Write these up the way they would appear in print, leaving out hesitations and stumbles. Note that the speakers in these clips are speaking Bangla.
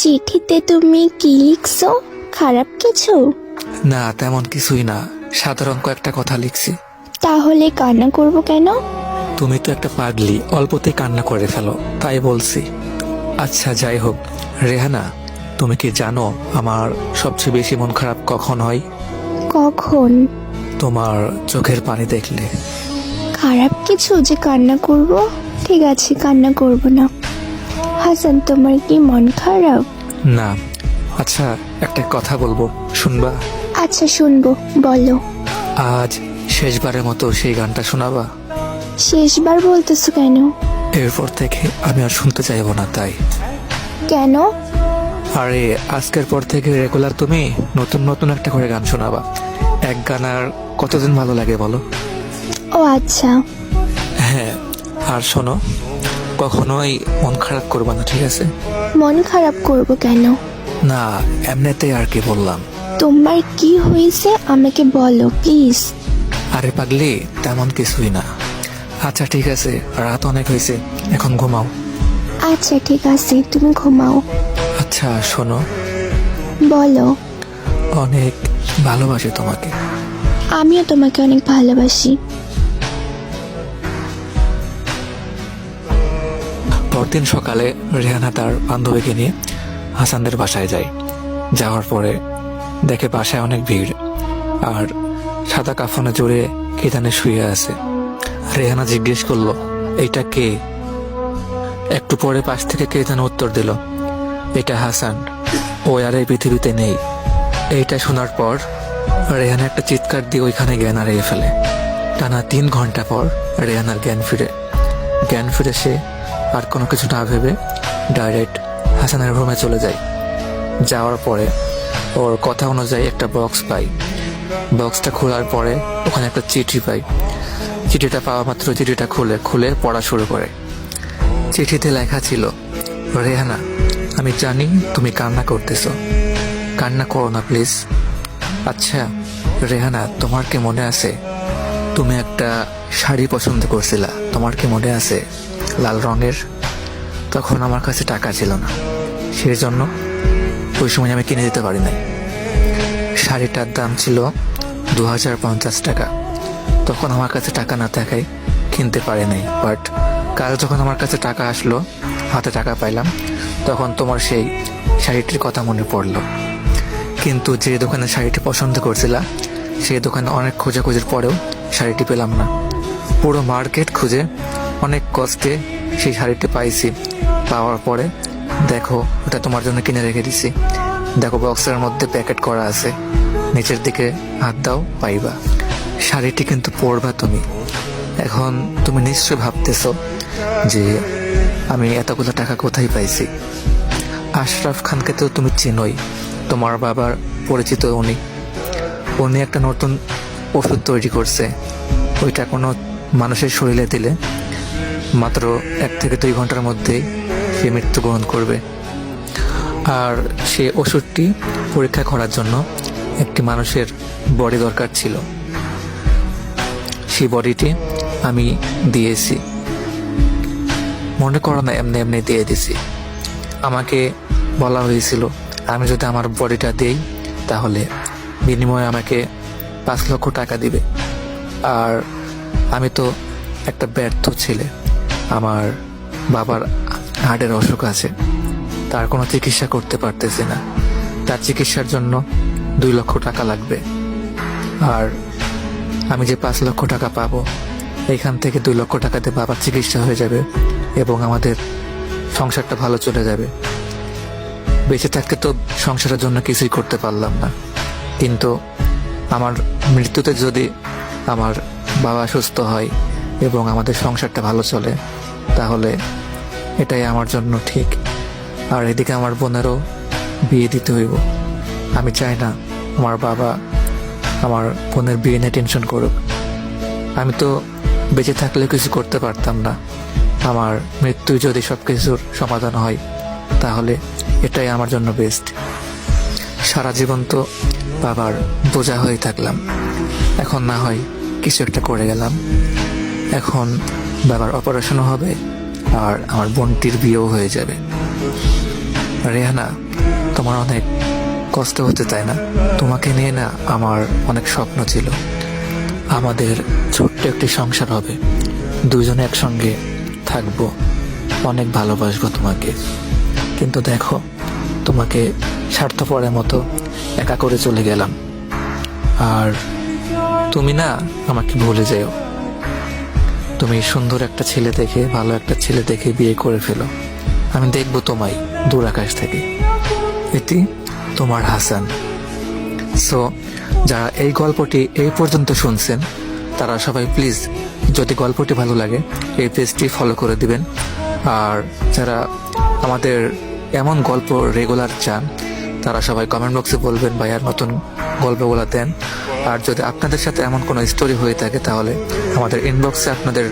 চিঠিতে তুমি কি লিখছো? খারাপ কিছু? না, তেমন কিছুই না, সাধারণ কয়েকটা কথা লিখছি। তাহলে কান্না করব কেন? তুমি তো একটা পাগলি, অল্পতেই কান্না করে ফেলো, তাই বলছি। আচ্ছা যাই হোক, রেহানা, তুমি কি জানো আমার সবচেয়ে বেশি মন খারাপ কখন হয়? কখন? তোমার চোখের পানি দেখলে। খারাপ কিছু যে কান্না করব? ঠিক আছে, কান্না করব না। হাসান, তোমার কি মন খারাপ? না। আচ্ছা, একটা কথা বলবো, শুনবা? আচ্ছা শুনবো, বলো। আজ শেষবারের মতো সেই গানটা শোনাবা? শেষবার বলতেছো কেন? এরপর থেকে আমি আর শুনতে চাইবো না, তাই। কেন? আরে আজকের পর থেকে রেগুলার তুমি নতুন নতুন একটা করে গান শোনাবা। এক গান আর কতদিন ভালো লাগে বলো? ও আচ্ছা। হ্যাঁ, আর শোনো, কখনোই মন খারাপ করবা না, ঠিক আছে? মন খারাপ করব কেন? না, এমনিতেই আর কি বললাম। তোমার কি হয়েছে আমাকে বলো প্লিজ। আরে পাগলি, তেমন কিছুই না। আচ্ছা ঠিক আছে, রাত অনেক হয়েছে, এখন ঘুমাও। আচ্ছা ঠিক আছে, তুমি ঘুমাও। আচ্ছা শোনো, বলো। অনেক ভালোবাসি তোমাকে। আমিও তোমাকে অনেক ভালোবাসি। পরদিন সকালে রেহানা তার বান্ধবীকে নিয়ে হাসানদের বাসায় যায়। যাওয়ার পরে দেখে বাসায় অনেক ভিড়, আর সাদা কাফনে জড়ে কে জানে শুয়ে আছে। রেহানা জিজ্ঞেস করলো, এইটা কে? একটু পরে পাশ থেকে কে যেন উত্তর দিল, এটা হাসান, ও আর এই পৃথিবীতে নেই। এইটা শোনার পর রেহানা একটা চিৎকার দিয়ে ওইখানে জ্ঞান হারিয়ে ফেলে। টানা 3 ঘন্টা পর রেহানার জ্ঞান ফিরে সে আর কোনো কিছু না ভেবে ডাইরেক্ট হাসানের রুমে চলে যায়। যাওয়ার পরে ওর কথা অনুযায়ী একটা বক্স পাই। বক্সটা খোলার পরে ওখানে একটা চিঠি পাই। চিঠিটা পাওয়া মাত্র চিঠিটা খুলে পড়া শুরু করে। চিঠিতে লেখা ছিল, রেহানা, আমি জানি তুমি কান্না করতেছো, কান্না করো না প্লিজ। আচ্ছা রেহানা, তোমার কি মনে আছে তুমি একটা শাড়ি পছন্দ করছিলা? তোমার কি মনে আছে, লাল রঙের? তখন আমার কাছে টাকা ছিল না, সেই জন্য ওই সময় আমি কিনে দিতে পারি নাই। শাড়িটার দাম ছিল 2050 টাকা। তখন আমার কাছে টাকা না থাকায় কিনতে পারি নাই। বাট কাল যখন আমার কাছে টাকা আসলো, হাতে টাকা পাইলাম, তখন তোমার সেই শাড়িটির কথা মনে পড়লো। কিন্তু যে দোকানে শাড়িটি পছন্দ করছিলা, সেই দোকানে অনেক খোঁজাখুঁজির পরেও শাড়িটি পেলাম না। পুরো মার্কেট খুঁজে অনেক কষ্টে সেই শাড়িটি পাইছি। পাওয়ার পরে দেখো, ওটা তোমার জন্য কিনে রেখে দিছি। দেখো বক্সের মধ্যে প্যাকেট করা আছে, নিচের দিকে হাত দাও, পাইবা। শাড়িটি কিন্তু পরবা তুমি। এখন তুমি নিশ্চয় ভাবতেছো যে আমি এতগুলো টাকা কোথায় পাইছি। আশরাফ খানকে তো তুমি চিনোই, তোমার বাবার পরিচিত উনি একটা নতুন ওষুধ তৈরি করছে। ওইটা কোনো মানুষের শরীরে দিলে মাত্র 1 থেকে 2 ঘন্টার মধ্যেই সে মৃত্যুবরণ করবে। আর সে ওষুধটি পরীক্ষা করার জন্য একটি মানুষের বডি দরকার ছিল। সেই বডিটি আমি দিয়েছি, মনে করো না এমনি এমনি দিয়ে দিছি। আমাকে বলা হয়েছিল আমি যদি আমার বডিটা দেই তাহলে বিনিময়ে আমাকে 5 লক্ষ টাকা দিবে। আর আমি তো একটা ব্যর্থ ছেলে, আমার বাবার হার্টের অসুখ আছে, তার কোনো চিকিৎসা করতে পারতেছি না। তার চিকিৎসার জন্য 2 লক্ষ টাকা লাগবে। আর আমি যে 5 লক্ষ টাকা পাবো, এইখান থেকে 2 লক্ষ টাকাতে বাবার চিকিৎসা হয়ে যাবে এবং আমাদের সংসারটা ভালো চলে যাবে। বেঁচে থাকতে তো সংসারের জন্য কিছুই করতে পারলাম না, কিন্তু আমার মৃত্যুতে যদি আমার বাবা সুস্থ হয় এবং আমাদের সংসারটা ভালো চলে, তাহলে এটাই আমার জন্য ঠিক। আর এদিকে আমার বোনেরও বিয়ে দিতে হইব। আমি চাই না আমার বাবা আমার বোনের বিয়ে নিয়ে টেনশন করুক। আমি তো বেঁচে থাকলে কিছু করতে পারতাম না, আমার মৃত্যুই যদি সব কিছুর সমাধান হয়, তাহলে এটাই আমার জন্য বেস্ট। সারা জীবন তো বাবার বোঝা হয়ে থাকলাম, এখন না হয় কিছু একটা করে গেলাম। এখন বাবার অপারেশনও হবে আর আমার বোনটির বিয়েও হয়ে যাবে। রেহানা, তোমার অনেক কষ্ট হতে চায় না। তোমাকে নিয়ে না আমার অনেক স্বপ্ন ছিল। আমাদের ছোট্ট একটি সংসার হবে, দুজনে একসঙ্গে থাকবো, অনেক ভালোবাসবো তোমাকে। কিন্তু দেখো, তোমাকে স্বার্থপরের মতো একা করে চলে গেলাম। আর তুমি না আমাকে ভুলে যেও। তুমি সুন্দর একটা ছেলে দেখে, ভালো একটা ছেলে দেখে বিয়ে করে ফেলো। আমি দেখবো তোমায় দূর আকাশ থেকে। এটি তোমার হাসান। সো যারা এই গল্পটি এই পর্যন্ত শুনছেন তারা সবাই প্লিজ, যদি গল্পটি ভালো লাগে এই পেজটি ফলো করে দিবেন। আর যারা আমাদের এমন গল্প রেগুলার চান তারা সবাই কমেন্ট বক্সে বলবেন ভাইয়ার নতুন গল্পগুলো দেন। আর যদি আপনাদের সাথে এমন কোনো স্টোরি হয়ে থাকে তাহলে আমাদের ইনবক্সে আপনাদের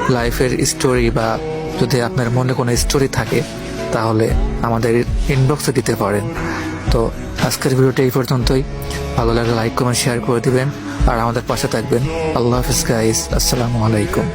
লাইফের স্টোরি বা যদি আপনার মনে কোনো স্টোরি থাকে তাহলে আমাদের ইনবক্সে দিতে পারেন। তো আজকের ভিডিওটা এই পর্যন্তই। ভালো লাগলে লাইক কমেন্ট শেয়ার করে দিবেন আর আমাদের পাশে থাকবেন। আল্লাহ হাফিজ গাইস, আসসালামু আলাইকুম।